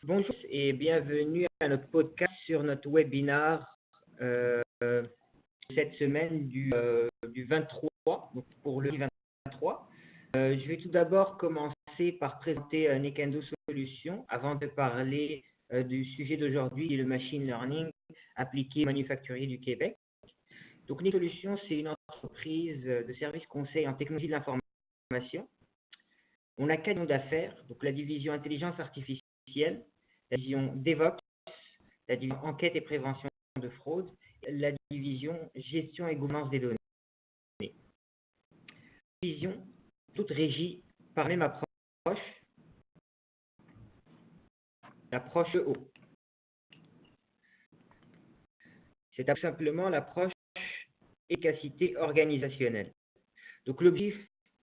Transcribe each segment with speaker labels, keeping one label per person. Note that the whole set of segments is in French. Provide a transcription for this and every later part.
Speaker 1: Bonjour et bienvenue à notre podcast sur notre webinaire cette semaine du 23, donc pour le 23. Je vais tout d'abord commencer par présenter Nekendo Solutions avant de parler du sujet d'aujourd'hui, qui est le machine learning appliqué au manufacturier du Québec. Donc Nekendo Solutions, c'est une entreprise de services conseils en technologie de l'information. On a 4 noms d'affaires, donc la division intelligence artificielle, la division DevOps, la division enquête et prévention de fraude, la division gestion et gouvernance des données. La division, toute régie par la même approche, l'approche E.O. C'est tout simplement l'approche efficacité organisationnelle. Donc l'objectif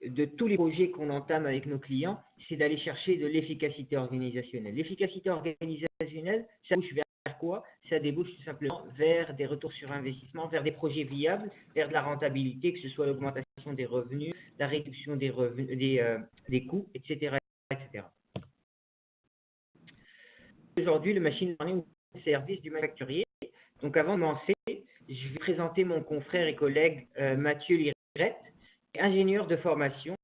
Speaker 1: de tous les projets qu'on entame avec nos clients, c'est d'aller chercher de l'efficacité organisationnelle. L'efficacité organisationnelle, ça débouche vers quoi? Ça débouche tout simplement vers des retours sur investissement, vers des projets viables, vers de la rentabilité, que ce soit l'augmentation des revenus, la réduction des coûts, etc., etc. Aujourd'hui, le machine learning est au service du manufacturier. Donc avant de commencer, je vais présenter mon confrère et collègue Mathieu Lirette, ingénieur de formation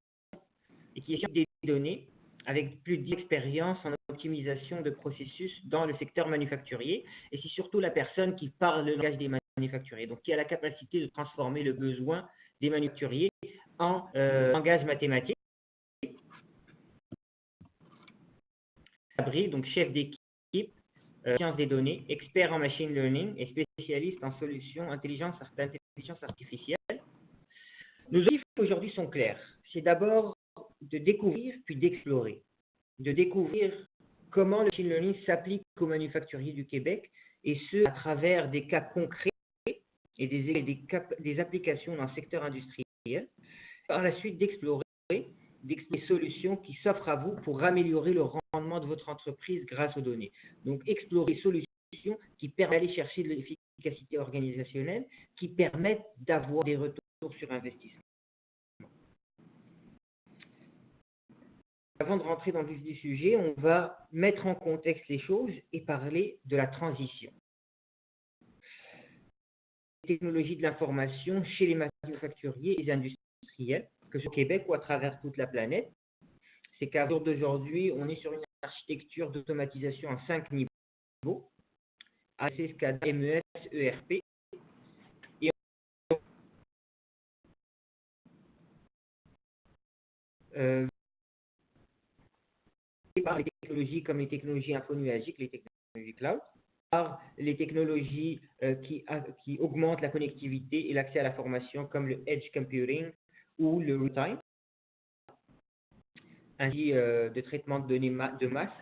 Speaker 1: et qui est des données avec plus d'expérience en optimisation de processus dans le secteur manufacturier. Et c'est surtout la personne qui parle le langage des manufacturiers, donc qui a la capacité de transformer le besoin des manufacturiers en langage mathématique. Abri, donc chef d'équipe, sciences des données, expert en machine learning et spécialiste en solutions d'intelligence artificielle. Nos objectifs aujourd'hui sont clairs. C'est d'abord de découvrir puis d'explorer. De découvrir comment le machine learning s'applique aux manufacturiers du Québec et ce, à travers des cas concrets et des applications dans le secteur industriel. Par la suite, d'explorer des solutions qui s'offrent à vous pour améliorer le rendement de votre entreprise grâce aux données. Donc, explorer des solutions qui permettent d'aller chercher de l'efficacité organisationnelle, qui permettent d'avoir des retours sur investissement. Avant de rentrer dans le vif du sujet, on va mettre en contexte les choses et parler de la transition. Les technologies de l'information chez les manufacturiers et les industriels, que ce soit au Québec ou à travers toute la planète, c'est qu'à jour d'aujourd'hui, on est sur une architecture d'automatisation en 5 niveaux, AC, SCADA, MES, ERP. Et par les technologies comme les technologies infonuagiques, les technologies cloud, par les technologies qui augmentent la connectivité et l'accès à la formation comme le edge computing ou le real-time, ainsi de traitement de données de masse,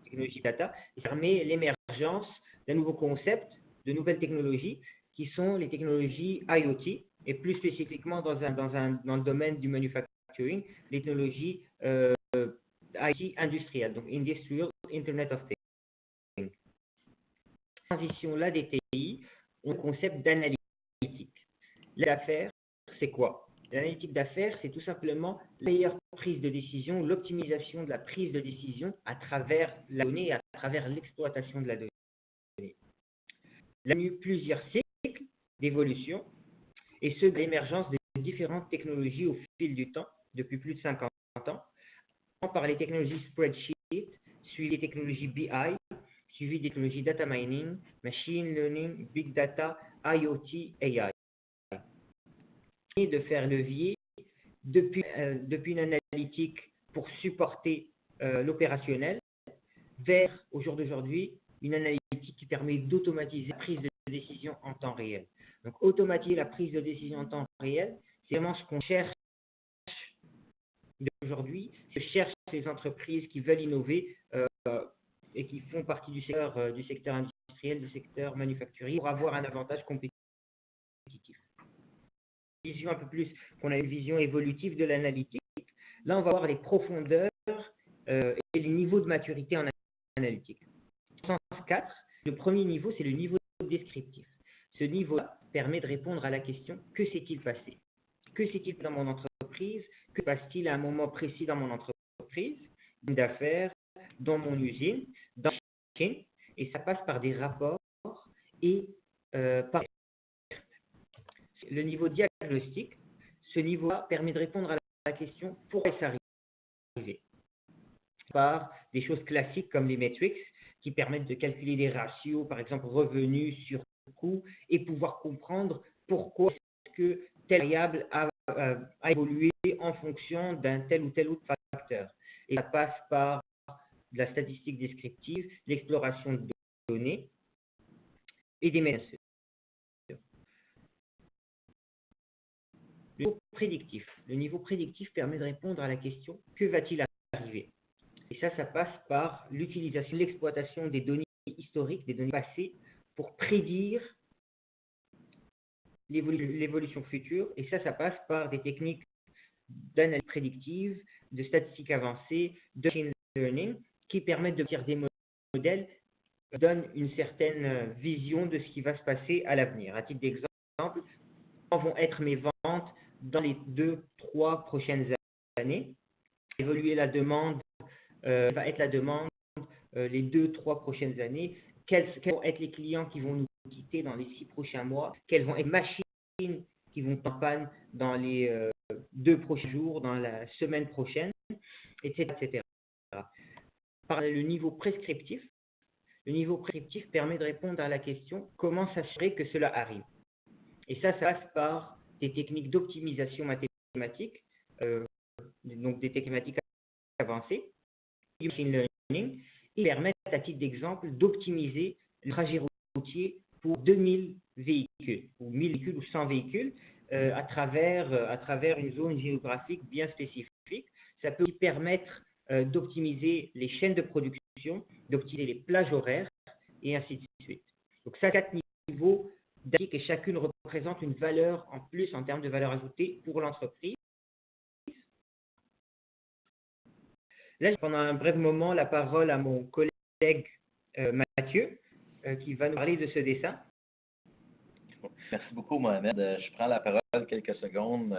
Speaker 1: technologie data, et permet l'émergence d'un nouveau concept, de nouvelles technologies qui sont les technologies IoT et plus spécifiquement dans le domaine du manufacturing, les technologies IT industrielle, donc Industrial Internet of Things. La transition-là des TI, on a le concept d'analytique. L'affaire, c'est quoi? L'analytique d'affaires, c'est tout simplement la meilleure prise de décision, l'optimisation de la prise de décision à travers la donnée et à travers l'exploitation de la donnée. Il y a eu plusieurs cycles d'évolution et ceux de l'émergence de différentes technologies au fil du temps, depuis plus de 50 ans, par les technologies spreadsheet, suivi des technologies BI, suivi des technologies data mining, machine learning, big data, IoT, AI. Et de faire levier depuis une analytique pour supporter l'opérationnel vers, au jour d'aujourd'hui, une analytique qui permet d'automatiser la prise de décision en temps réel. Donc, automatiser la prise de décision en temps réel, c'est vraiment ce qu'on cherche aujourd'hui. Je cherche les entreprises qui veulent innover et qui font partie du secteur industriel, du secteur manufacturier pour avoir un avantage compétitif. Vision un peu plus, qu'on a une vision évolutive de l'analytique. Là, on va voir les profondeurs et les niveaux de maturité en analytique. En sens 4, le premier niveau, c'est le niveau descriptif. Ce niveau-là permet de répondre à la question « Que s'est-il passé ?» Que s'est-il passé dans mon entreprise? Que passe-t-il à un moment précis dans mon entreprise d'affaires, dans mon usine, dans la machine, et ça passe par des rapports et par le niveau diagnostic. Ce niveau-là permet de répondre à la question pourquoi est-ce arrivé, par des choses classiques comme les metrics qui permettent de calculer des ratios, par exemple revenus sur coût, et pouvoir comprendre pourquoi est-ce que telle variable a évolué en fonction d'un tel ou tel autre facteur. Et ça passe par de la statistique descriptive, l'exploration de données et des méthodes. Le niveau prédictif. Le niveau prédictif permet de répondre à la question que va-t-il arriver? Et ça passe par l'utilisation, l'exploitation des données historiques, des données passées, pour prédire l'évolution future. Et ça passe par des techniques d'analyse prédictive, de statistiques avancées, de machine learning, qui permettent de faire des modèles qui donnent une certaine vision de ce qui va se passer à l'avenir. À titre d'exemple, comment vont être mes ventes dans les 2-3 prochaines années? Évoluer la demande, va être la demande les 2-3 prochaines années? Quels vont être les clients qui vont nous quitter dans les 6 prochains mois? Quelles vont être les machines qui vont en panne dans les 2 prochains jours, dans la semaine prochaine, etc., etc. Par le niveau prescriptif permet de répondre à la question comment s'assurer que cela arrive. Et ça passe par des techniques d'optimisation mathématique, donc des techniques avancées, du machine learning, et permettent, à titre d'exemple, d'optimiser le trajet routier pour 2000 véhicules, ou 1000 véhicules, ou 100 véhicules, à travers une zone géographique bien spécifique. Ça peut aussi permettre d'optimiser les chaînes de production, d'optimiser les plages horaires, et ainsi de suite. Donc ça, 4 niveaux et chacune représente une valeur en plus en termes de valeur ajoutée pour l'entreprise. Là, pendant un bref moment, la parole à mon collègue Mathieu, qui va nous parler de ce dessin.
Speaker 2: Merci beaucoup, Mohamed. Je prends la parole quelques secondes,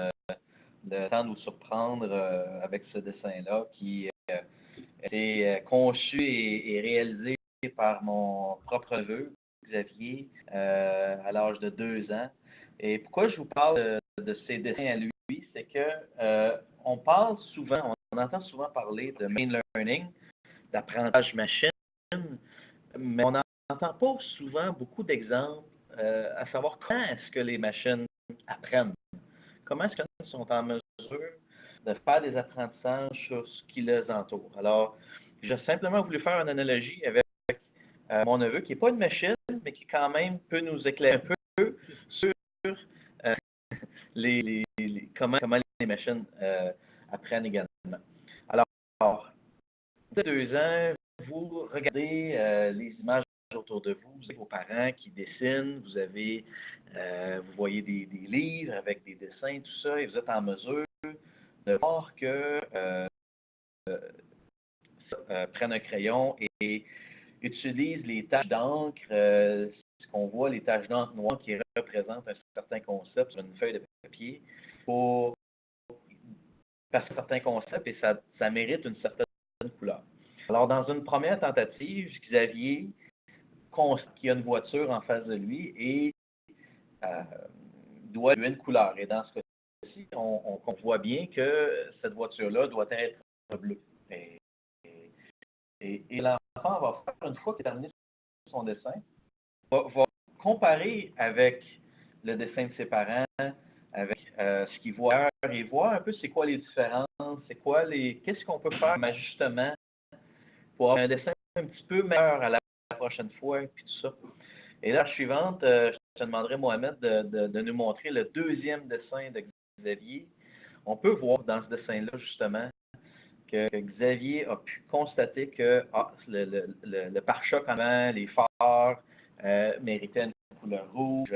Speaker 2: le temps de nous surprendre avec ce dessin-là qui a été conçu et réalisé par mon propre neveu, Xavier, à l'âge de 2 ans. Et pourquoi je vous parle de ces dessins à lui, c'est que on parle souvent, on entend souvent parler de machine learning, d'apprentissage machine, mais on n'entend pas souvent beaucoup d'exemples à savoir comment est-ce que les machines apprennent. Comment est-ce qu'elles sont en mesure de faire des apprentissages sur ce qui les entoure. Alors, j'ai simplement voulu faire une analogie avec mon neveu, qui n'est pas une machine, mais qui quand même peut nous éclairer un peu sur comment les machines apprennent également. Alors, de 2 ans, vous regardez les images autour de vous, vous avez vos parents qui dessinent, vous voyez des livres avec des dessins, tout ça, et vous êtes en mesure de voir que prennent un crayon et utilisent les taches d'encre, ce qu'on voit, les taches d'encre noires qui représentent un certain concept sur une feuille de papier, pour passer un certain concept et ça mérite une certaine couleur. Alors, dans une première tentative, Xavier constate qu'il y a une voiture en face de lui et doit lui une couleur. Et dans ce cas-ci, on voit bien que cette voiture-là doit être bleue. Et l'enfant va faire, une fois qu'il a terminé son dessin, va comparer avec le dessin de ses parents, avec ce qu'il voit, et voir un peu c'est quoi les différences, qu'est-ce qu'on peut faire comme ajustement pour avoir un dessin un petit peu meilleur à la prochaine fois, et puis tout ça. Et la suivante, je te demanderai, Mohamed, de nous montrer le deuxième dessin de Xavier. On peut voir dans ce dessin-là, justement, que Xavier a pu constater que le pare-choc avant, les phares méritaient une couleur rouge,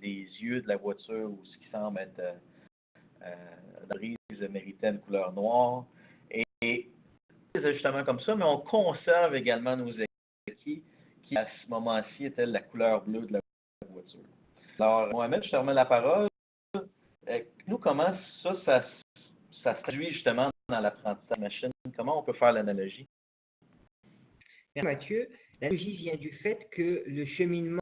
Speaker 2: les yeux de la voiture, ou ce qui semble être grise, méritait une couleur noire. Et des ajustements comme ça, mais on conserve également nos acquis qui, à ce moment-ci, étaient la couleur bleue de la voiture. Alors, Mohamed, je te remets la parole. Nous, comment ça se traduit justement dans l'apprentissage machine? Comment on peut faire l'analogie?
Speaker 1: Mathieu, l'analogie vient du fait que le cheminement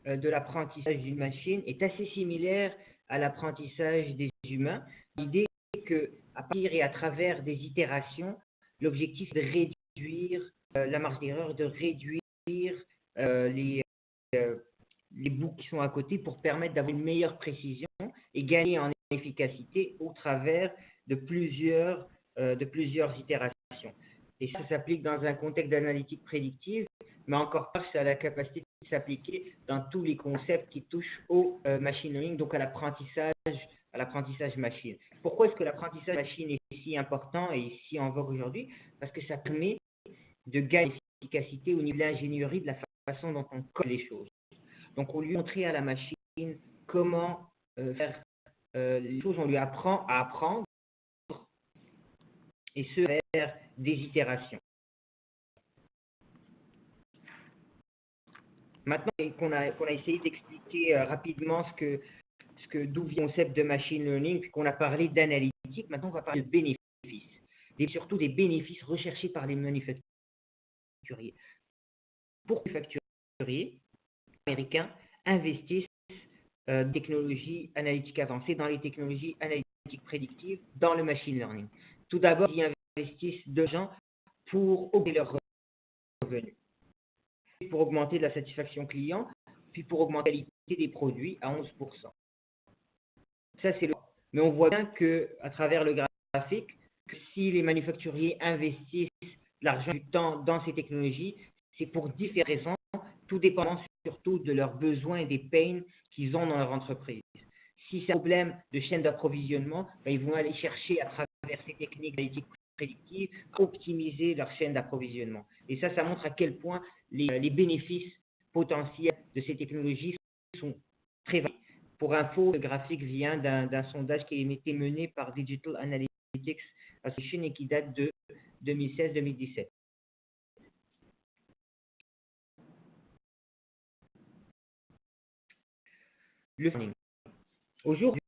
Speaker 1: de l'apprentissage d'une machine est assez similaire à l'apprentissage des humains. L'idée est qu'à partir et à travers des itérations, l'objectif est de réduire la marge d'erreur, de réduire les bouts qui sont à côté pour permettre d'avoir une meilleure précision et gagner en efficacité au travers de plusieurs itérations. Et ça s'applique dans un contexte d'analytique prédictive, mais encore plus, ça a la capacité de s'appliquer dans tous les concepts qui touchent au machine learning, donc à l'apprentissage machine. Pourquoi est-ce que l'apprentissage machine est si important et si en vogue aujourd'hui? Parce que ça permet de gagner efficacité au niveau de l'ingénierie, de la façon dont on code les choses. Donc, on lui montrer à la machine comment faire les choses, on lui apprend à apprendre, et ce, vers des itérations. Maintenant qu'on a essayé d'expliquer rapidement d'où vient le concept de machine learning, puis qu'on a parlé d'analytique, maintenant on va parler de bénéfices, et surtout des bénéfices recherchés par les manufacturiers. Pour les manufacturiers américains investissent dans les technologies analytiques avancées, dans les technologies analytiques prédictives, dans le machine learning. Tout d'abord, ils investissent de l'argent pour augmenter leurs revenus, pour augmenter la satisfaction client, puis pour augmenter la qualité des produits à 11%. Ça, c'est le. Mais on voit bien qu'à travers le graphique, que si les manufacturiers investissent l'argent du temps dans ces technologies, c'est pour différentes raisons, tout dépendant surtout de leurs besoins et des pains qu'ils ont dans leur entreprise. Si c'est un problème de chaîne d'approvisionnement, ils vont aller chercher à travers ces techniques d'analytique prédictive à optimiser leur chaîne d'approvisionnement. Et ça montre à quel point les bénéfices potentiels de ces technologies sont très variés. Pour info, le graphique vient d'un sondage qui a été mené par Digital Analytics Association et qui date de 2016-2017. Le learning. Aujourd'hui,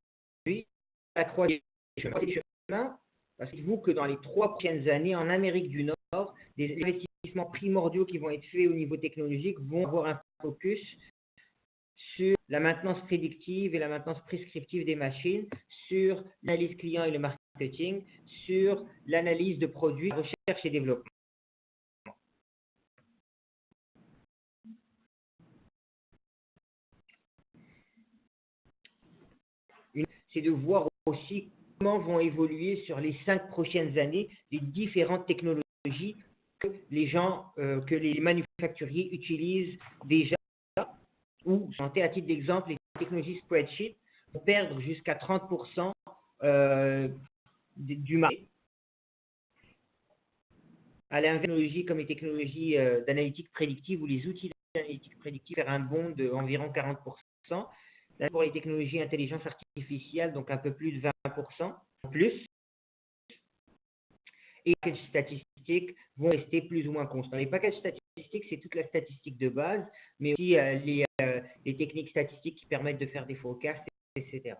Speaker 1: la troisième chemin, pensez-vous que dans les 3 prochaines années, en Amérique du Nord, des investissements primordiaux qui vont être faits au niveau technologique vont avoir un focus sur la maintenance prédictive et la maintenance prescriptive des machines, sur l'analyse client et le marketing, sur l'analyse de produits, recherche et développement. C'est de voir aussi comment vont évoluer sur les 5 prochaines années les différentes technologies que que les manufacturiers utilisent déjà, ou, à titre d'exemple, les technologies spreadsheet vont perdre jusqu'à 30% du marché. À l'inverse, technologies comme les technologies d'analytique prédictive ou les outils d'analytique prédictive faire un bond d'environ 40%. Pour les technologies d'intelligence artificielle, donc un peu plus de 20% en plus. Et les packages statistiques vont rester plus ou moins constants. Les packages statistiques, c'est toute la statistique de base, mais aussi les techniques statistiques qui permettent de faire des forecasts, etc.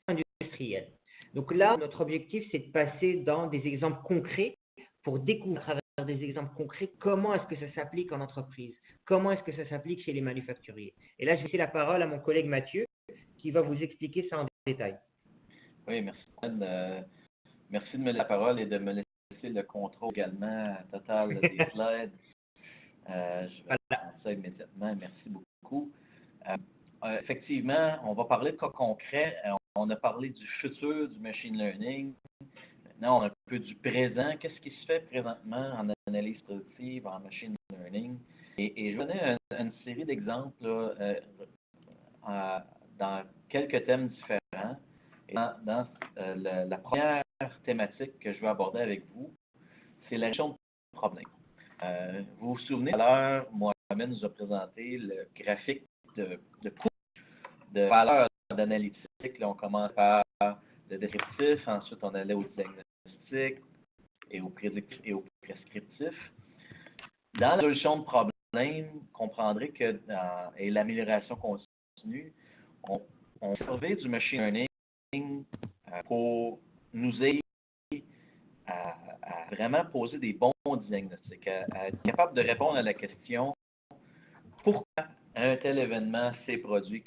Speaker 1: Industriel. Donc là, notre objectif, c'est de passer dans des exemples concrets pour découvrir à travers des exemples concrets comment est-ce que ça s'applique en entreprise, comment est-ce que ça s'applique chez les manufacturiers. Et là, je vais laisser la parole à mon collègue Mathieu qui va vous expliquer ça en détail.
Speaker 2: Oui, merci. Merci de me laisser la parole et de me laisser le contrôle également total des slides. Je vais faire ça immédiatement. Merci beaucoup. Effectivement, on va parler de cas concrets. On a parlé du futur du machine learning. Maintenant, on a un peu du présent. Qu'est-ce qui se fait présentement en analyse prédictive, en machine learning? Et je vais donner une série d'exemples dans quelques thèmes différents. Et dans la première thématique que je vais aborder avec vous, c'est la gestion de problèmes. Vous vous souvenez, tout à l'heure, Mohamed nous a présenté le graphique de coût de valeur d'analytique. Là, on commence par le descriptif, ensuite on allait au diagnostic et au prédictif et au prescriptif. Dans la solution de problème, vous comprendrez que et l'amélioration continue, on servait du machine learning pour nous aider à vraiment poser des bons diagnostics, à être capable de répondre à la question pourquoi un tel événement s'est produit,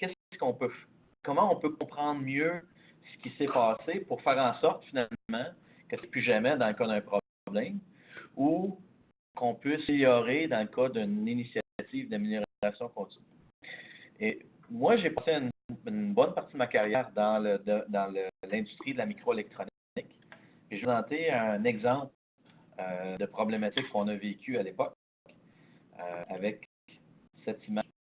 Speaker 2: comment on peut comprendre mieux ce qui s'est passé pour faire en sorte finalement que c'est plus jamais dans le cas d'un problème ou qu'on puisse améliorer dans le cas d'une initiative d'amélioration continue. Et moi, j'ai passé une bonne partie de ma carrière dans l'industrie de la microélectronique. Et je vais vous présenter un exemple de problématique qu'on a vécue à l'époque avec cette image-ci,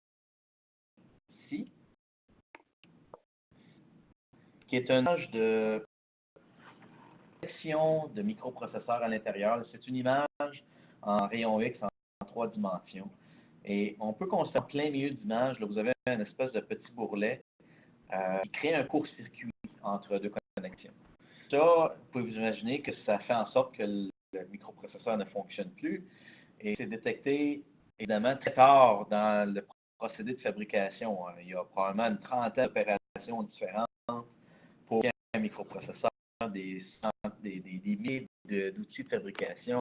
Speaker 2: qui est une image de section de microprocesseurs à l'intérieur. C'est une image en rayon X en 3 dimensions. Et on peut constater en plein milieu d'image, là, vous avez une espèce de petit bourrelet qui crée un court-circuit entre deux connexions. Ça, vous pouvez vous imaginer que ça fait en sorte que le microprocesseur ne fonctionne plus. Et c'est détecté, évidemment, très tard dans le procédé de fabrication. Il y a probablement une trentaine d'opérations différentes pour un microprocesseur, des milliers d'outils de fabrication,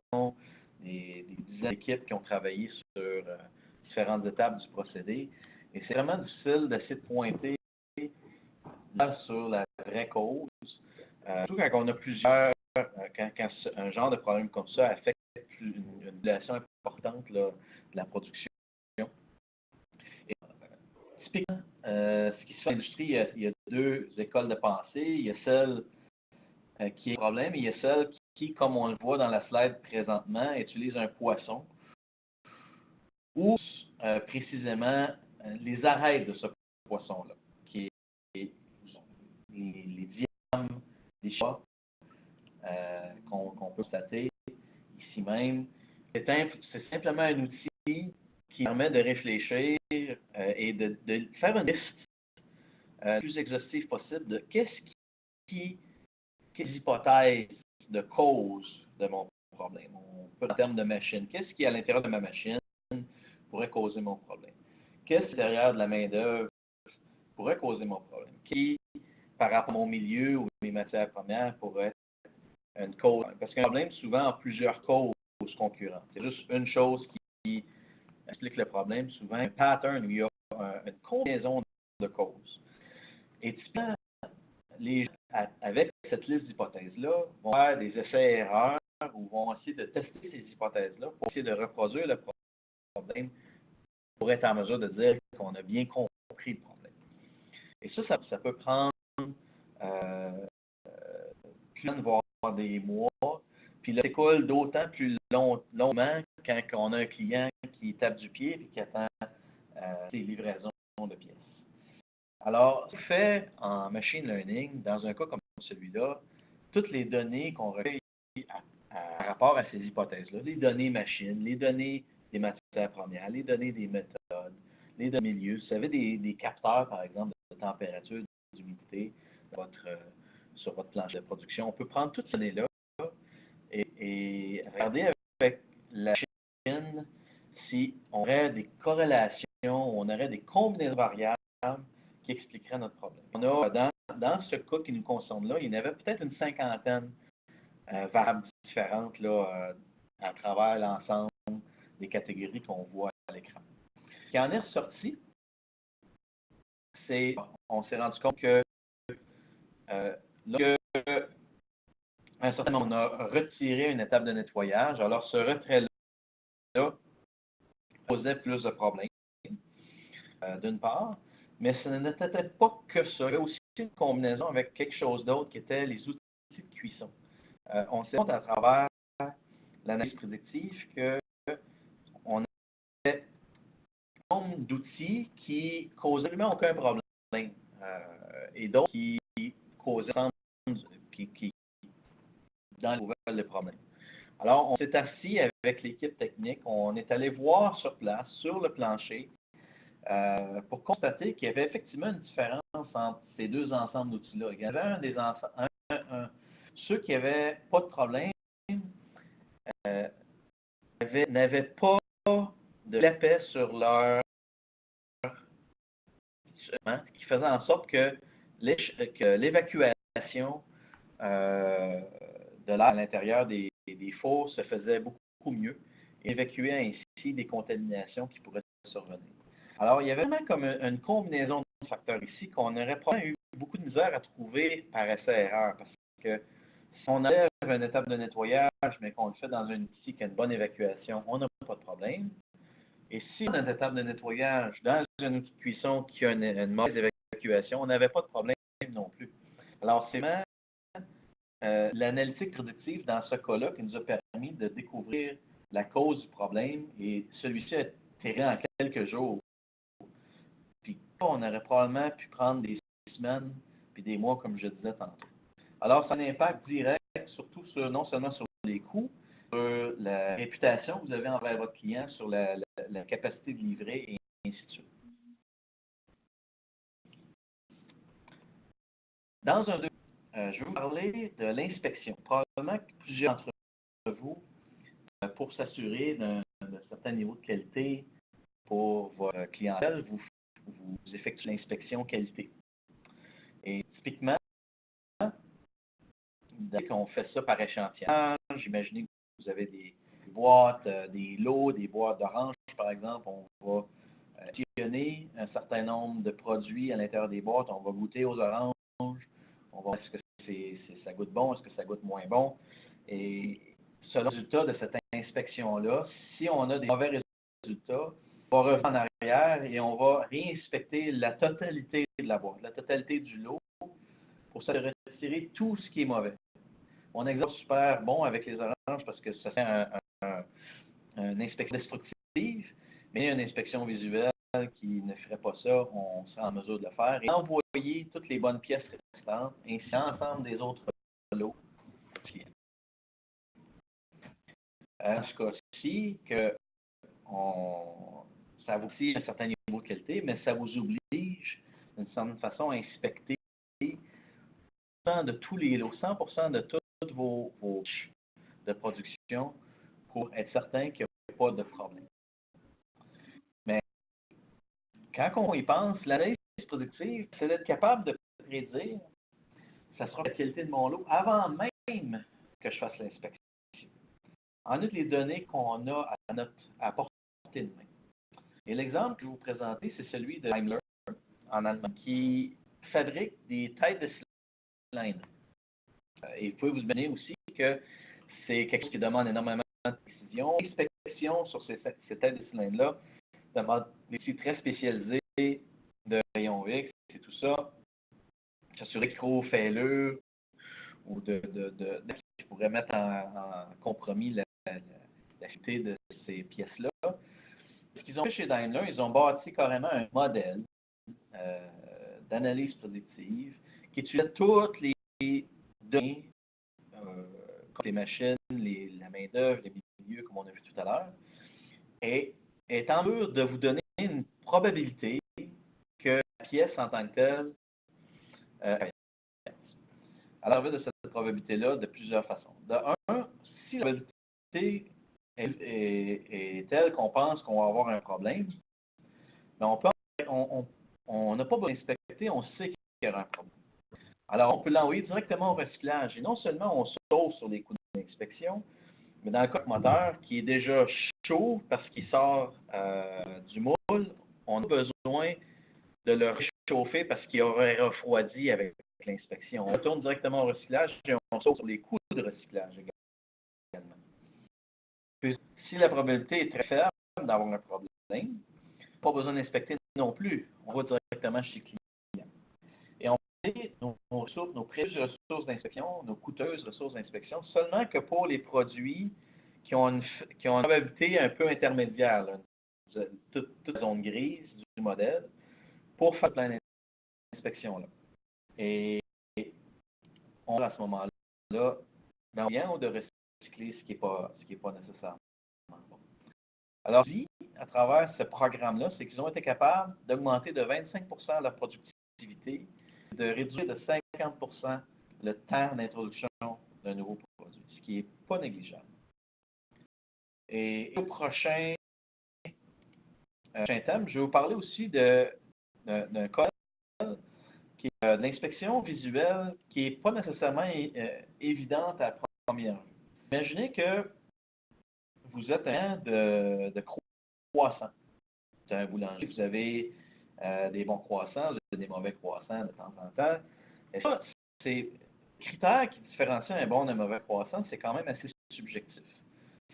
Speaker 2: des dizaines d'équipes qui ont travaillé sur différentes étapes du procédé. Et c'est vraiment difficile d'essayer de pointer là sur la vraie cause. Surtout quand on a plusieurs, quand un genre de problème comme ça affecte une population importante là, de la production. Et, typiquement, ce qui se fait dans l'industrie, il y a 2 écoles de pensée. Il y a celle qui est le problème et il y a celle qui, comme on le voit dans la slide présentement, utilise un poisson ou précisément les arêtes de ce poisson-là, qui est les diamètres des chats qu'on peut constater ici même. C'est simplement un outil qui permet de réfléchir et de faire une liste plus exhaustive possible de quelles hypothèses de cause de mon problème. On peut en termes de machine. Qu'est-ce qui, à l'intérieur de ma machine, pourrait causer mon problème? Qu'est-ce qui, derrière de la main-d'œuvre, pourrait causer mon problème? Qui, par rapport à mon milieu ou mes matières premières, pourrait être une cause? Parce qu'un problème, souvent, a plusieurs causes concurrentes. C'est juste une chose qui explique le problème. Souvent, un pattern où il y a une combinaison de causes. Et typiquement, les gens, avec cette liste d'hypothèses-là, vont faire des essais-erreurs ou vont essayer de tester ces hypothèses-là pour essayer de reproduire le problème pour être en mesure de dire qu'on a bien compris le problème. Et ça peut prendre voire des mois, puis là, ça s'écoule d'autant plus longuement quand on a un client qui tape du pied et qui attend ses livraisons de pièces. Alors, ce qu'on fait en machine learning, dans un cas comme celui-là, toutes les données qu'on recueille par rapport à ces hypothèses-là, les données machines, les données des matières premières, les données des méthodes, les données milieu, vous savez, des capteurs, par exemple, de température, d'humidité sur votre planche de production. On peut prendre toutes ces données-là et regarder avec la machine si on aurait des corrélations, on aurait des combinaisons variables qui expliqueraient notre problème. On a, dans ce cas qui nous concerne là, il y en avait peut-être une 50aine variables différentes là, à travers l'ensemble des catégories qu'on voit à l'écran. Ce qui en est ressorti, c'est on s'est rendu compte que lorsque à un certain moment, on a retiré une étape de nettoyage, alors ce retrait-là posait plus de problèmes, d'une part, mais ce n'était peut-être pas que ça. Il y avait aussi une combinaison avec quelque chose d'autre qui était les outils de cuisson. On s'est rendu compte à travers l'analyse prédictive qu'on avait un nombre d'outils qui causaient absolument aucun problème et d'autres qui causaient dans les nouvelles de problèmes. Alors, on s'est assis avec l'équipe technique, on est allé voir sur place, sur le plancher, pour constater qu'il y avait effectivement une différence entre ces 2 ensembles d'outils-là. Il y avait ceux qui n'avaient pas de problème n'avaient pas de l'épais sur leur ce qui faisait en sorte que l'évacuation de l'air à l'intérieur des des fours se faisaient beaucoup mieux et évacuaient ainsi des contaminations qui pourraient survenir. Alors, il y avait vraiment comme une combinaison de facteurs ici qu'on aurait probablement eu beaucoup de misère à trouver par essai-erreur, parce que si on enlève une étape de nettoyage, mais qu'on le fait dans un outil qui a une bonne évacuation, on n'a pas de problème. Et si on a une étape de nettoyage dans un outil de cuisson qui a une mauvaise évacuation, on n'avait pas de problème non plus. Alors, c'est vraiment l'analytique prédictive dans ce cas-là qui nous a permis de découvrir la cause du problème, et celui-ci a été réglé en quelques jours. Puis on aurait probablement pu prendre des semaines puis des mois, comme je disais tantôt. Alors, ça a un impact direct, surtout non seulement sur les coûts, sur la réputation que vous avez envers votre client, sur la capacité de livrer, et ainsi de suite. Dans un deuxième, je vais vous parler de l'inspection. Probablement que plusieurs d'entre vous, pour s'assurer d'un certain niveau de qualité pour votre clientèle, vous effectuez l'inspection qualité. Et typiquement, dès qu'on fait ça par échantillonnage, imaginez que vous avez des boîtes, des lots, des boîtes d'oranges, par exemple, on va échantillonner un certain nombre de produits à l'intérieur des boîtes, on va goûter aux oranges, on va voir est-ce que ça goûte bon, est-ce que ça goûte moins bon. Et selon le résultat de cette inspection-là, si on a des mauvais résultats, on va revenir en arrière et on va réinspecter la totalité de la boîte, la totalité du lot, pour se retirer tout ce qui est mauvais. On exerce super bon avec les oranges parce que ça fait une inspection destructive, mais une inspection visuelle qui ne ferait pas ça, on sera en mesure de le faire et envoyer toutes les bonnes pièces restantes, ainsi l'ensemble des autres lots. En ce cas-ci, ça vous offre un certain niveau de qualité, mais ça vous oblige, d'une certaine façon, à inspecter de tous les lots, 100% de toutes vos de production pour être certain qu'il n'y a pas de problème. Mais quand on y pense, l'analyse productive, c'est d'être capable de prédire ça sera la qualité de mon lot avant même que je fasse l'inspection. En outre, les données qu'on a à portée de main. Et l'exemple que je vais vous présenter, c'est celui de Daimler en Allemagne, qui fabrique des têtes de cylindres. Et vous pouvez vous imaginer aussi que c'est quelque chose qui demande énormément de précision. L'inspection sur ces têtes de cylindres-là demande des outils très spécialisés de rayons X et tout ça. S'assurer qu'il faut fêlure ou qui pourrait mettre en compromis la qualité de ces pièces-là. Ce qu'ils ont fait chez Daimler, ils ont bâti carrément un modèle d'analyse prédictive qui utilisait toutes les données, comme les machines, la main-d'œuvre, les milieux, comme on a vu tout à l'heure, et est en mesure de vous donner une probabilité que la pièce en tant que telle alors, on va de cette probabilité-là de plusieurs façons. De un, si la probabilité est telle qu'on pense qu'on va avoir un problème, bien on n'a pas besoin d'inspecter, on sait qu'il y aura un problème. Alors, on peut l'envoyer directement au recyclage. Et non seulement on sauve sur les coûts d'inspection, mais dans le cas moteur qui est déjà chaud parce qu'il sort du moule, on a besoin de le réchauffer parce qu'il aurait refroidi avec l'inspection. On retourne directement au recyclage et on sauve sur les coûts de recyclage également. Puis, si la probabilité est très faible d'avoir un problème, pas besoin d'inspecter non plus. On va directement chez le client. Et on fait nos précieuses ressources d'inspection, nos coûteuses ressources d'inspection, seulement que pour les produits qui ont une probabilité un peu intermédiaire, là, toute la zone grise du modèle, pour faire plein d'inspection-là. Et on a à ce moment-là bien de recycler ce qui n'est pas nécessairement bon. Alors, à travers ce programme-là, c'est qu'ils ont été capables d'augmenter de 25% leur productivité, de réduire de 50% le temps d'introduction d'un nouveau produit, ce qui n'est pas négligeable. Et au prochain thème, je vais vous parler aussi d'un cas qui est de l'inspection visuelle qui n'est pas nécessairement évidente à la première vue. Imaginez que vous êtes un de croissants. Vous êtes un boulanger, vous avez des bons croissants, vous avez des mauvais croissants de temps en temps. Et ça, c'est critères qui différencient un bon d'un mauvais croissant, c'est quand même assez subjectif.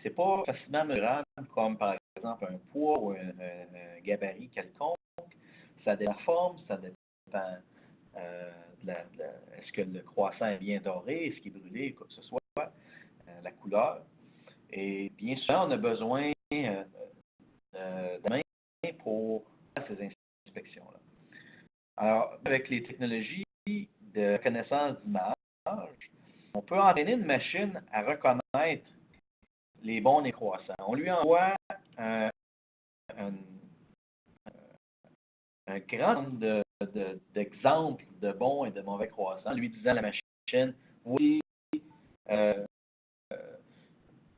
Speaker 2: C'est pas facilement mesurable comme par exemple un poids ou un gabarit quelconque. Ça dépend de la forme, ça dépend est-ce que le croissant est bien doré, est-ce qu'il est brûlé, quoi que ce soit, la couleur. Et bien souvent, on a besoin de main pour faire ces inspections-là. Alors, avec les technologies de reconnaissance d'image, on peut entraîner une machine à reconnaître les bons et croissants. On lui envoie un grand nombre d'exemples de bons et de mauvais croissants, lui disant à la machine, oui, 100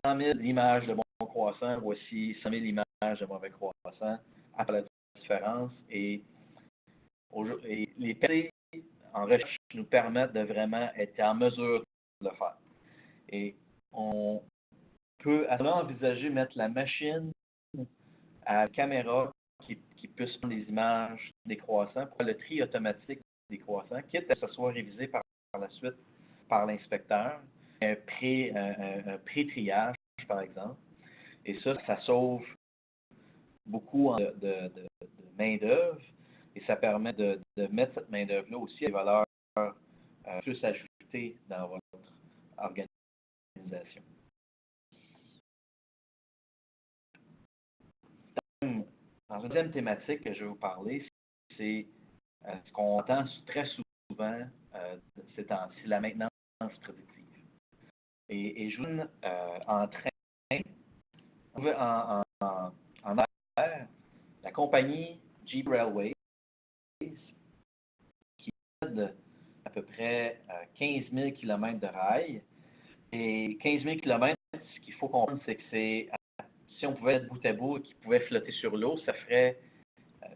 Speaker 2: 000 images de bons croissants, voici 100 000 images de mauvais croissants, après la différence. Et les PC en recherche nous permettent de vraiment être en mesure de le faire. Et on peut envisager mettre la machine à la caméra qui puisse prendre des images des croissants pour le tri automatique des croissants, quitte à ce que ce soit révisé par la suite par l'inspecteur, un pré-triage, par exemple. Et ça sauve beaucoup de main-d'œuvre et ça permet de mettre cette main-d'œuvre-là aussi à des valeurs plus ajoutées dans votre organisation. Dans une deuxième thématique que je vais vous parler, c'est ce qu'on entend très souvent ces temps-ci, la maintenance prédictive. Et je vous donne en train, en air, la compagnie Jeep Railways, qui aide à peu près 15 000 km de rails. Et 15 000 km, ce qu'il faut comprendre, c'est que si on pouvait être bout à bout et qu'il pouvait flotter sur l'eau, ça ferait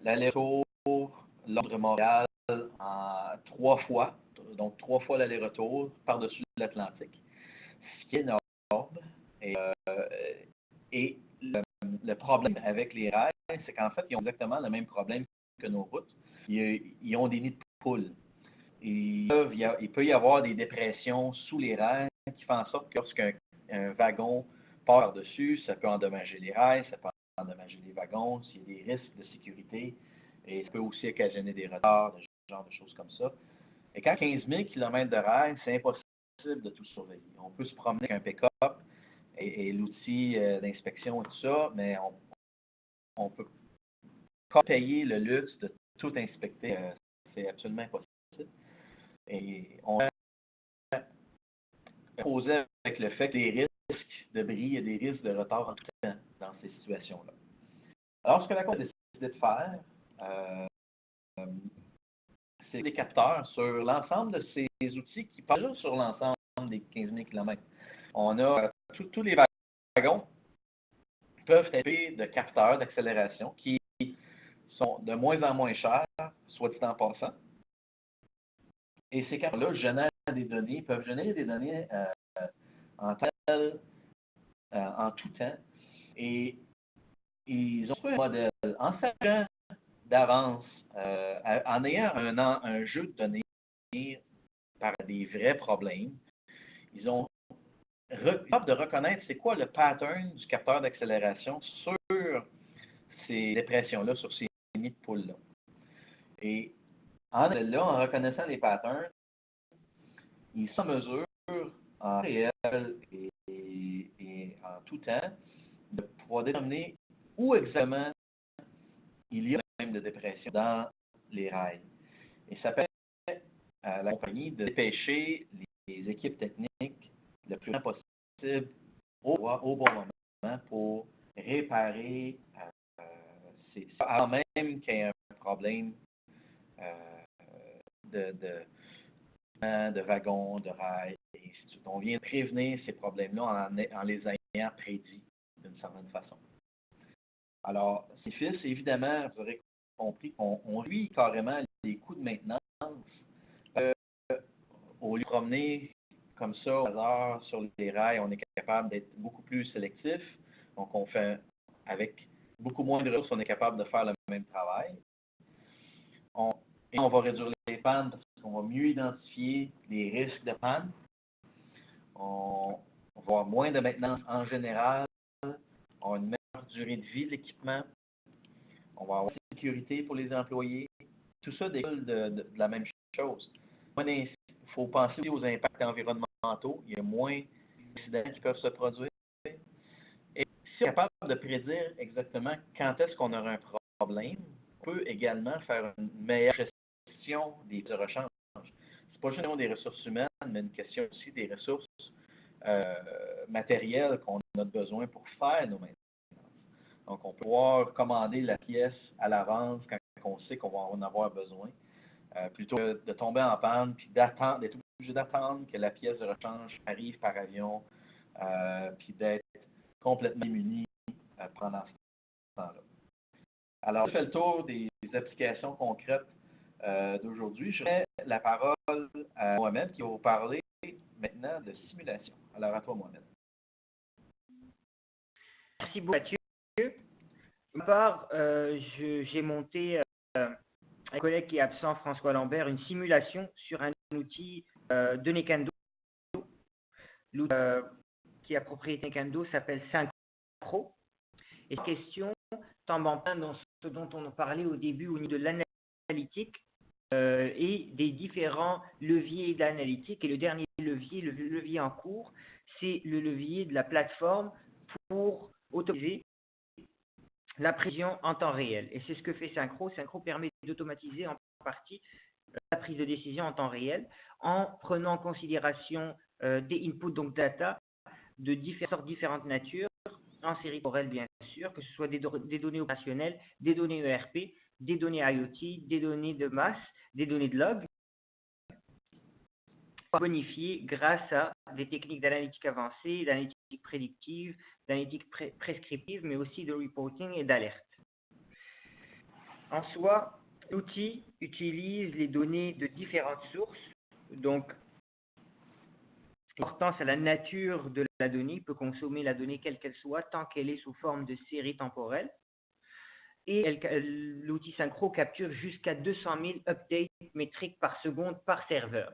Speaker 2: l'aller-retour Londres-Montréal en 3 fois, donc 3 fois l'aller-retour par-dessus l'Atlantique, ce qui est énorme. Et le problème avec les rails, c'est qu'en fait, ils ont exactement le même problème que nos routes. Ils ont des nids de poules. Il peut y avoir des dépressions sous les rails qui font en sorte que lorsqu'un wagon part dessus, ça peut endommager les rails, ça peut endommager les wagons, s'il y a des risques de sécurité, et ça peut aussi occasionner des retards, ce genre de choses comme ça. Et quand 15 000 km de rails, c'est impossible de tout surveiller. On peut se promener avec un pick-up et l'outil d'inspection et tout ça, mais on peut pas payer le luxe de tout inspecter. C'est absolument impossible. Et on est posé avec le fait que les risques de bris et des risques de retard en tout temps dans ces situations-là. Alors, ce que la Cour a décidé de faire, c'est des capteurs sur l'ensemble de ces outils qui passent sur l'ensemble des 15 000 km. On a tous les wagons peuvent être équipés de capteurs d'accélération qui sont de moins en moins chers, soit dit en passant. Et ces capteurs-là génèrent des données, peuvent générer des données en tout temps. Et ils ont trouvé un modèle en sachant d'avance, en ayant un jeu de données par des vrais problèmes. Ils ont capable de reconnaître c'est quoi le pattern du capteur d'accélération sur ces dépressions-là, sur ces nids de poules-là. Et en reconnaissant les patterns, ils sont en mesure, en réel et en tout temps, de pouvoir déterminer où exactement il y a un problème de dépression dans les rails. Et ça permet à la compagnie de dépêcher les équipes techniques le plus rapidement possible au bon moment pour réparer avant même qu'il y ait un problème de wagons, de rails, et ainsi de suite. On vient prévenir ces problèmes-là en les ayant prédits d'une certaine façon. Alors, ces fils, évidemment, vous aurez compris qu'on réduit carrément les coûts de maintenance au lieu de promener comme ça au hasard sur les rails, on est capable d'être beaucoup plus sélectif. Donc, on fait avec beaucoup moins de ressources, on est capable de faire le même travail. Et on va réduire les pannes parce qu'on va mieux identifier les risques de panne. On va avoir moins de maintenance en général. On a une meilleure durée de vie de l'équipement. On va avoir une sécurité pour les employés. Tout ça découle de la même chose. Il faut penser aussi aux impacts environnementaux. Il y a moins d'incidents qui peuvent se produire. Et si on est capable de prédire exactement quand est-ce qu'on aura un problème, on peut également faire une meilleure gestion des rechanges. C'est pas juste une question des ressources humaines, mais une question aussi des ressources matérielles qu'on a besoin pour faire nos maintenances. Donc, on peut pouvoir commander la pièce à l'avance quand on sait qu'on va en avoir besoin, plutôt que de tomber en panne puis d'être obligé d'attendre que la pièce de rechange arrive par avion, puis d'être complètement immunis pendant ce temps-là. Alors, je fais le tour des applications concrètes d'aujourd'hui. Je remets la parole à Mohamed qui va vous parler maintenant de simulation. Alors, à toi, Mohamed.
Speaker 1: Merci beaucoup, Mathieu. De ma part, j'ai monté, avec un collègue qui est absent, François Lambert, une simulation sur un outil de Nekando. L'outil qui a propriété Nekando s'appelle Synchro. Et cette question tombe en plein dans ce dont on a parlé au début au niveau de l'analytique et des différents leviers d'analytique. Et le dernier levier, le levier en cours, c'est le levier de la plateforme pour automatiser la prévision en temps réel. Et c'est ce que fait Synchro. Synchro permet d'automatiser en partie la prise de décision en temps réel en prenant en considération des inputs, donc data, de différentes natures, en série temporelle bien sûr, que ce soit des données opérationnelles, des données ERP, des données IoT, des données de masse, des données de log, bonifiées grâce à des techniques d'analytique avancée, d'analytique prédictive, d'analytique prescriptive, mais aussi de reporting et d'alerte. En soi, l'outil utilise les données de différentes sources, donc l'importance à la nature de la donnée, peut consommer la donnée quelle qu'elle soit, tant qu'elle est sous forme de série temporelle. Et l'outil Synchro capture jusqu'à 200 000 updates métriques par seconde par serveur.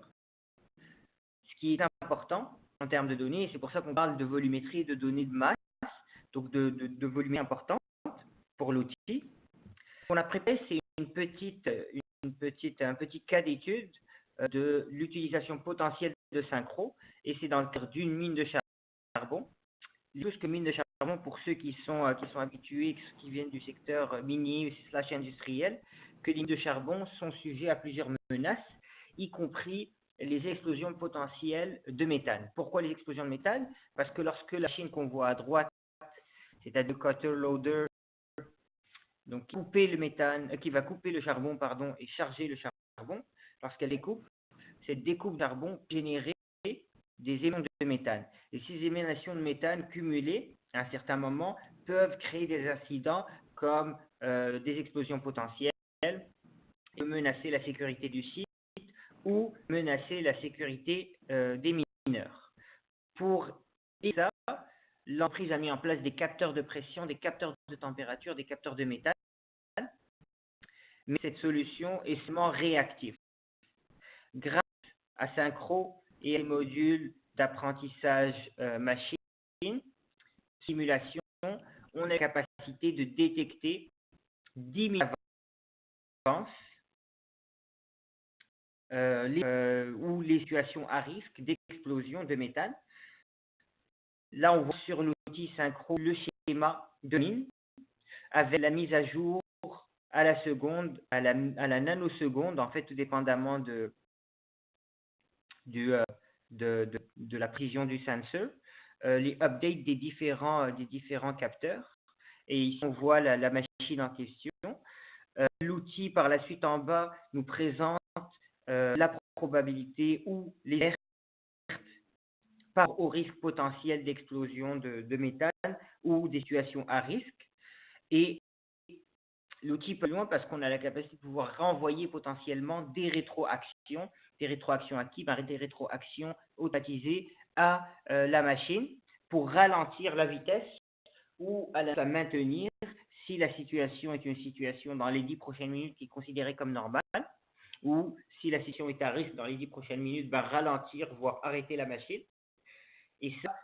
Speaker 1: Ce qui est important en termes de données, et c'est pour ça qu'on parle de volumétrie et de données de masse, donc de volumétrie importante pour l'outil. Ce qu'on a préparé, c'est un petit cas d'étude de l'utilisation potentielle de Synchro, et c'est dans le cadre d'une mine de charbon. Plus que mine de charbon, pour ceux qui sont habitués, qui viennent du secteur minier / industriel, que les mines de charbon sont sujets à plusieurs menaces, y compris les explosions potentielles de méthane. Pourquoi les explosions de méthane? Parce que lorsque la machine qu'on voit à droite, c'est-à-dire le cutter loader, donc couper le méthane, qui va couper le charbon, pardon, et charger le charbon, lorsqu'elle découpe, cette découpe de charbon peut générer des émissions de méthane. Et ces émanations de méthane cumulées, à un certain moment, peuvent créer des incidents comme des explosions potentielles, et menacer la sécurité du site ou menacer la sécurité des mineurs. Pour éviter ça, l'entreprise a mis en place des capteurs de pression, des capteurs de température, des capteurs de méthane, mais cette solution est seulement réactive. Grâce à Synchro et les modules d'apprentissage machine, simulation, on a la capacité de détecter 10 000 avances ou les situations à risque d'explosion de méthane. Là, on voit sur l'outil Synchro le schéma de mine avec la mise à jour à la seconde, à la nanoseconde, en fait, tout dépendamment de la précision du sensor, les updates des différents capteurs. Et ici, on voit la machine en question. L'outil, par la suite, en bas, nous présente la probabilité ou les alertes par au risque potentiel d'explosion de méthane ou des situations à risque. Et l'outil peut aller loin parce qu'on a la capacité de pouvoir renvoyer potentiellement des rétroactions à qui? Des rétroactions automatisées à la machine pour ralentir la vitesse ou à la maintenir si la situation est une situation dans les 10 prochaines minutes qui est considérée comme normale, ou si la situation est à risque dans les 10 prochaines minutes, ralentir, voire arrêter la machine. Et ça,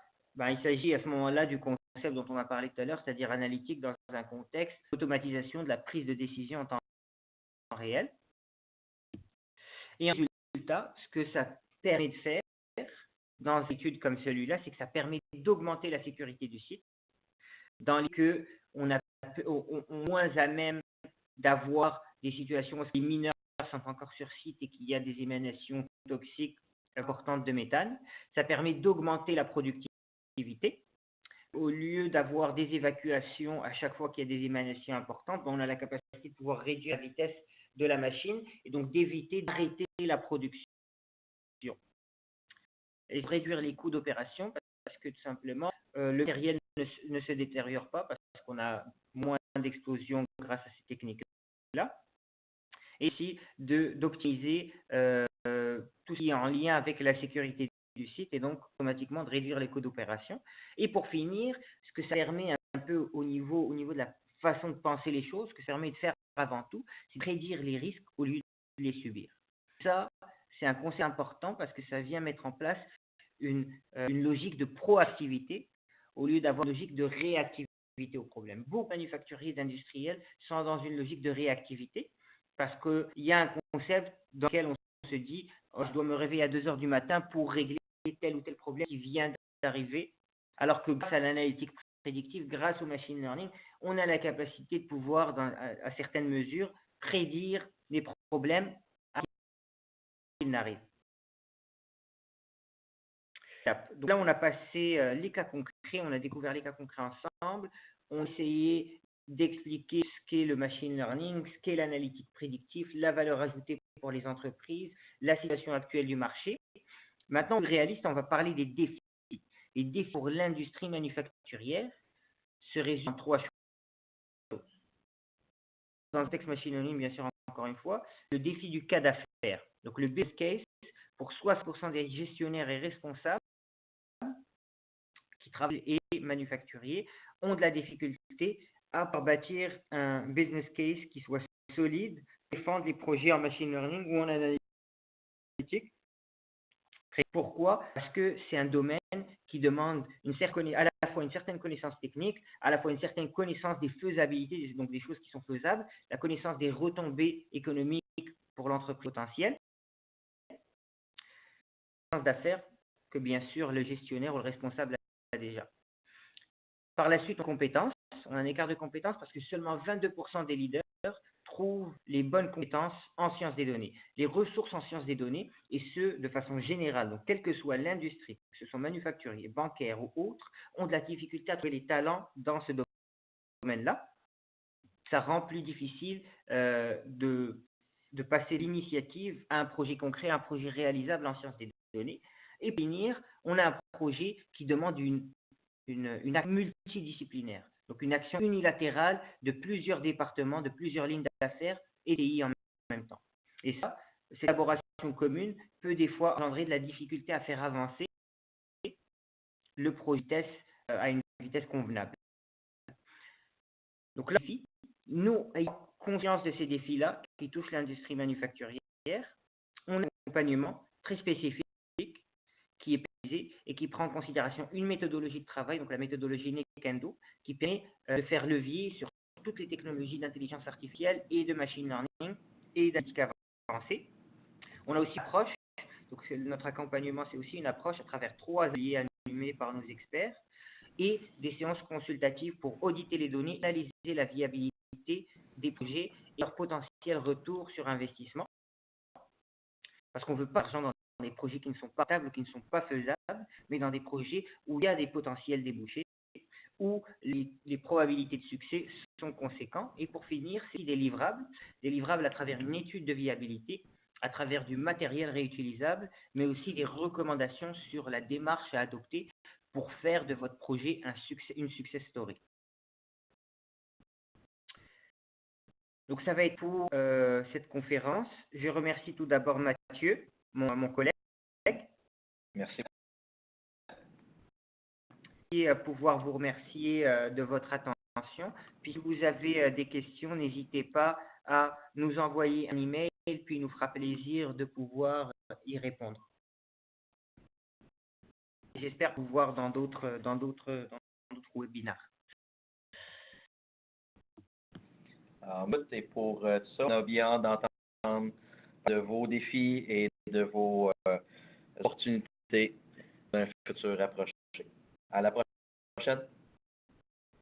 Speaker 1: il s'agit à ce moment-là du concept dont on a parlé tout à l'heure, c'est-à-dire analytique dans un contexte d'automatisation de la prise de décision en temps réel. Et en résultat, ce que ça permet de faire dans une étude comme celui-là, c'est que ça permet d'augmenter la sécurité du site, dans lesquelles on est moins à même d'avoir des situations où les mineurs sont encore sur site et qu'il y a des émanations toxiques importantes de méthane. Ça permet d'augmenter la productivité. Au lieu d'avoir des évacuations à chaque fois qu'il y a des émanations importantes, on a la capacité de pouvoir réduire la vitesse de la machine et donc d'éviter d'arrêter la production. Et réduire les coûts d'opération parce que tout simplement, le matériel ne se détériore pas parce qu'on a moins d'explosions grâce à ces techniques-là. Et aussi d'optimiser tout ce qui est en lien avec la sécurité du site et donc automatiquement de réduire les coûts d'opération. Et pour finir, ce que ça permet un peu au niveau de la façon de penser les choses, ce que ça permet de faire avant tout, c'est de prédire les risques au lieu de les subir. Ça, c'est un concept important parce que ça vient mettre en place une logique de proactivité au lieu d'avoir une logique de réactivité au problème. Beaucoup de manufacturiers d'industriels sont dans une logique de réactivité parce qu'il y a un concept dans lequel on se dit je dois me réveiller à 2 heures du matin pour régler tel ou tel problème qui vient d'arriver, alors que grâce à l'analytique prédictive, grâce au machine learning, on a la capacité de pouvoir, à certaines mesures, prédire les problèmes avant qu'ils n'arrivent. Donc là, on a passé les cas concrets, on a découvert les cas concrets ensemble, on a essayé d'expliquer ce qu'est le machine learning, ce qu'est l'analytique prédictive, la valeur ajoutée pour les entreprises, la situation actuelle du marché. Maintenant, le réaliste, on va parler des défis. Les défis pour l'industrie manufacturière se résument en 3 choses. Dans le texte machine learning, bien sûr, encore une fois, le défi du cas d'affaires. Donc, le business case, pour 60% des gestionnaires et responsables qui travaillent et manufacturiers ont de la difficulté à bâtir un business case qui soit solide, défendre les projets en machine learning ou en analytique. Pourquoi? Parce que c'est un domaine qui demande à la fois une certaine connaissance technique, à la fois une certaine connaissance des faisabilités, donc des choses qui sont faisables, la connaissance des retombées économiques pour l'entreprise potentielle, d'affaires que bien sûr le gestionnaire ou le responsable a déjà. Par la suite, en compétences, on a un écart de compétences parce que seulement 22% des leaders trouvent les bonnes compétences en sciences des données, les ressources en sciences des données, et ce, de façon générale. Donc, quelle que soit l'industrie, que ce soit manufacturier, bancaire ou autre, ont de la difficulté à trouver les talents dans ce domaine-là. Ça rend plus difficile de passer l'initiative à un projet concret, à un projet réalisable en sciences des données. Et pour finir, on a un projet qui demande une action multidisciplinaire, donc une action unilatérale de plusieurs départements, de plusieurs lignes d'affaires et TI en même temps. Et ça, cette élaboration commune peut des fois engendrer de la difficulté à faire avancer le projet à une vitesse convenable. Donc là, nous ayons conscience de ces défis-là qui touchent l'industrie manufacturière, on a un accompagnement très spécifique qui est et qui prend en considération une méthodologie de travail, donc la méthodologie Nekendo, qui permet de faire levier sur toutes les technologies d'intelligence artificielle et de machine learning et d'analytique avancée. On a aussi une approche, donc notre accompagnement, c'est aussi une approche à travers 3 ateliers animés par nos experts et des séances consultatives pour auditer les données, analyser la viabilité des projets et leur potentiel retour sur investissement. Parce qu'on ne veut pas d'argent dans des projets qui ne sont pas rentables, qui ne sont pas faisables, mais dans des projets où il y a des potentiels débouchés, où les probabilités de succès sont conséquentes. Et pour finir, c'est des livrables à travers une étude de viabilité, à travers du matériel réutilisable, mais aussi des recommandations sur la démarche à adopter pour faire de votre projet une success story. Donc ça va être pour cette conférence. Je remercie tout d'abord Mathieu, mon collègue.
Speaker 2: Merci.
Speaker 1: pouvoir vous remercier de votre attention. Puis si vous avez des questions, n'hésitez pas à nous envoyer un email, puis il nous fera plaisir de pouvoir y répondre. J'espère vous voir dans d'autres webinaires.
Speaker 2: Et pour ça, on a bien d'entendre de vos défis et de vos opportunités d'un futur approché. À la prochaine.